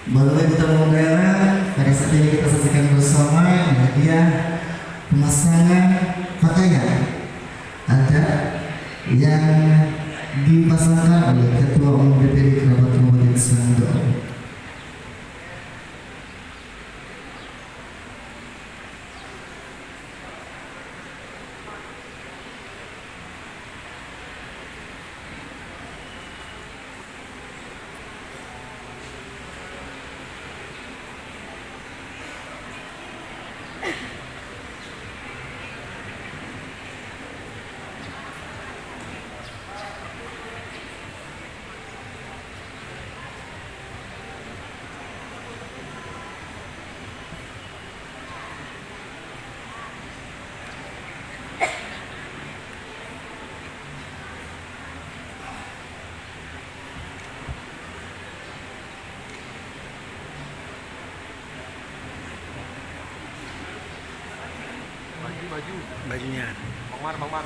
Bapak Ibu tamu undangan, pada saat ini kita saksikan bersama hadiah pemasangan pakaian. Ada yang dipasangkan oleh Ketua Umum DPD Kerabat Kabupaten Sanggau. Baju bajunya. Bang Mar.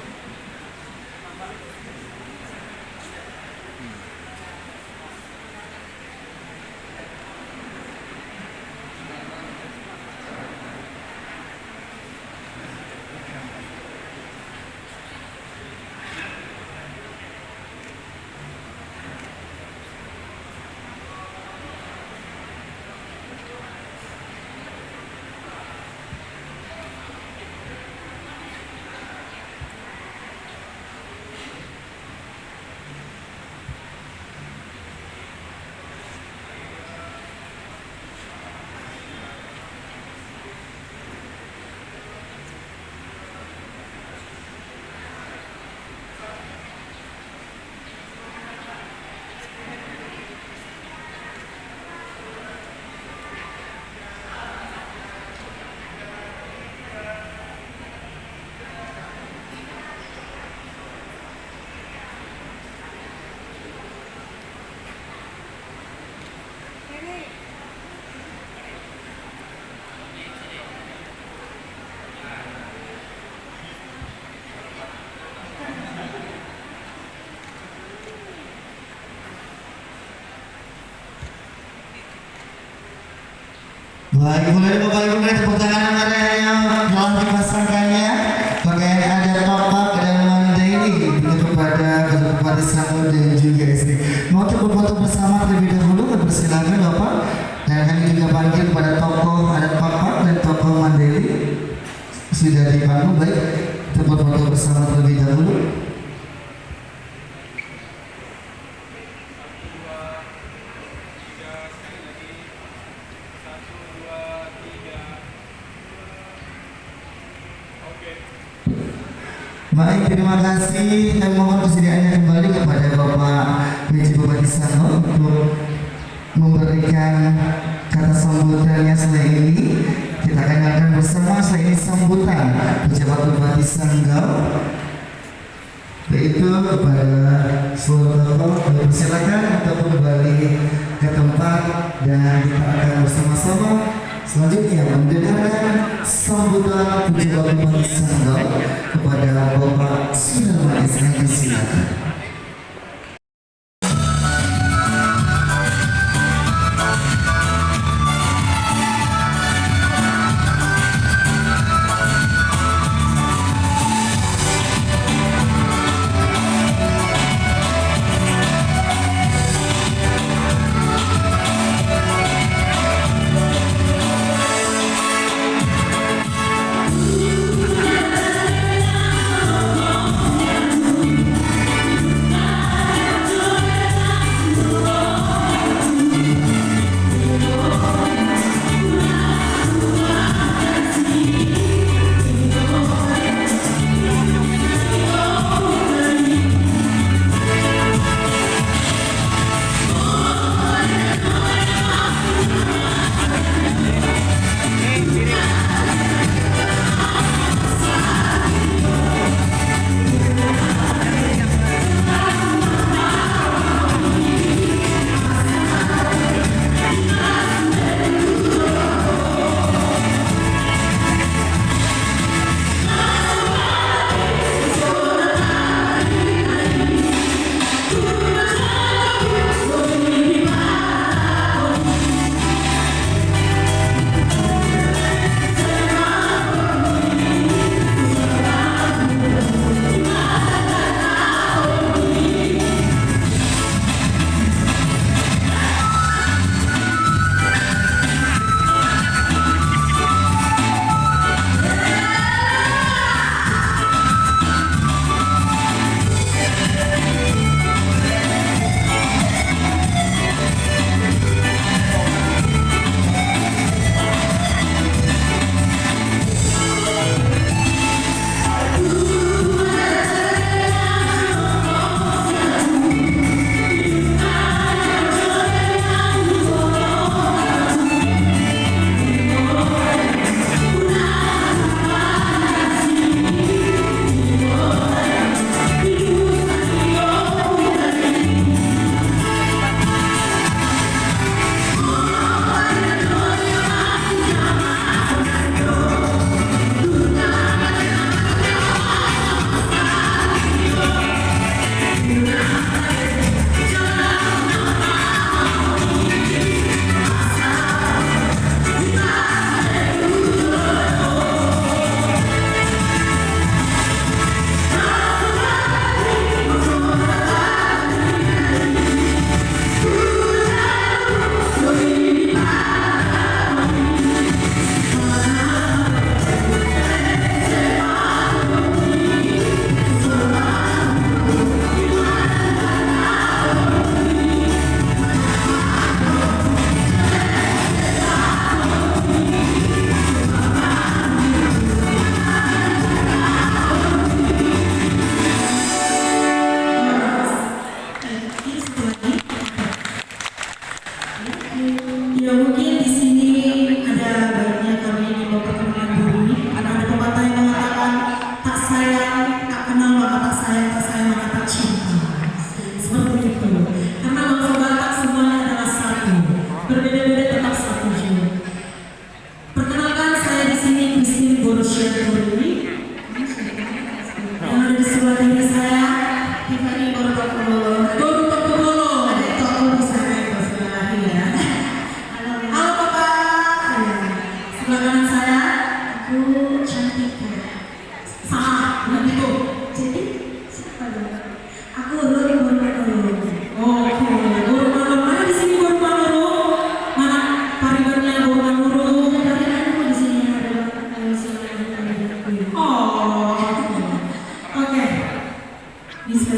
Baik, boleh Bapak Ibu beri tepuk tangan kepada yang telah dipasangkannya. Pakaian ada topak dan mandiri kepada Bupati Sanggau dan juga istri. Mau kita berfoto bersama terlebih dahulu, persilakan Bapak. Dan kami juga panggil pada tokoh adat topak dan tokoh mandiri sudah dipanggil. Baik, kita berfoto bersama terlebih dahulu. Baik, terima kasih. Kami mohon kesediaannya kembali kepada Bapak PJ Bupati Sanggau untuk memberikan kata sambutannya setelah ini. Kita akan dengarkan bersama setelah ini sambutan pejabat Bupati Sanggau, yaitu kepada seluruh tokoh. Silakan untuk kembali ke tempat dan kita akan bersama-sama selanjutnya mendengarkan sambutan pejabat Bupati Sanggau kepada Bapak Sulaiman SHG. Silakan.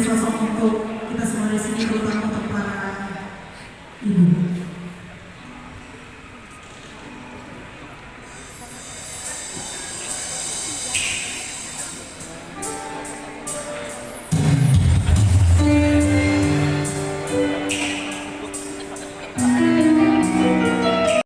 sosok untuk kita semua di sini, terutama